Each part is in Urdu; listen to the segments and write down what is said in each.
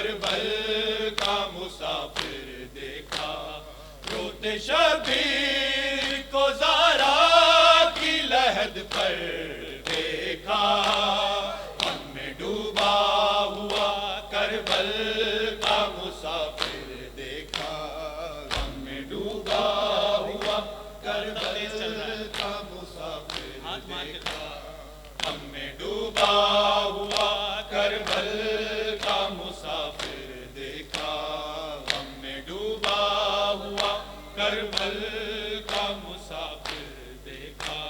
کربل کا مسافر دیکھا، روتے شبیر کو زہرا کی لحد پر دیکھا، غم میں ڈوبا ہوا کربل کا مسافر دیکھا، غم میں ڈوبا ہوا کربل کا مسافر دیکھا، غم میں ڈوبا ہوا کربل کا مسافر دیکھا، غم میں ڈوبا ہوا کربل کا مسافر دیکھا،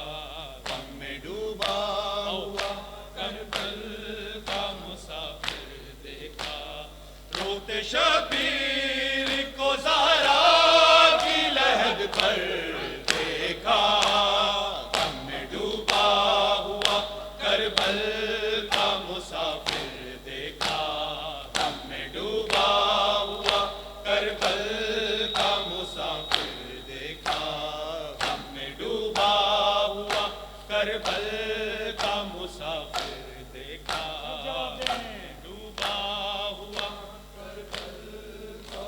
غم میں ڈوبا ہوا کربل کا مسافر دیکھا، روتے شبیر کو زہرا کی لحد پر دیکھا، غم میں ڈوبا ہوا کربل کا مسافر دیکھا، غم میں ڈوبا ہوا کربل کا مسافر دیکھا، غم میں ڈوبا ہوا کربل کا مسافر دیکھا، ڈوبا ہوا کربل کا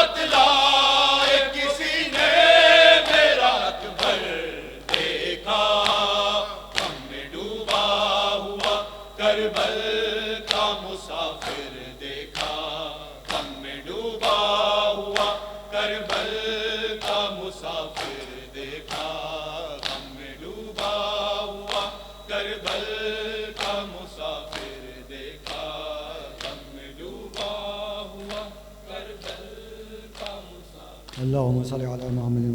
بتلائے کسی نے میرا اکبر دیکھا، غم میں ڈوبا ہوا کربل کا مسافر دیکھا، غم میں ڈوبا ہوا کربل کا مسافر دیکھا، غم میں ڈوبا ہوا کربل کا مسافر دیکھا، غم میں ڈوبا ہوا کربل کا مسافر. اللهم صل على محمد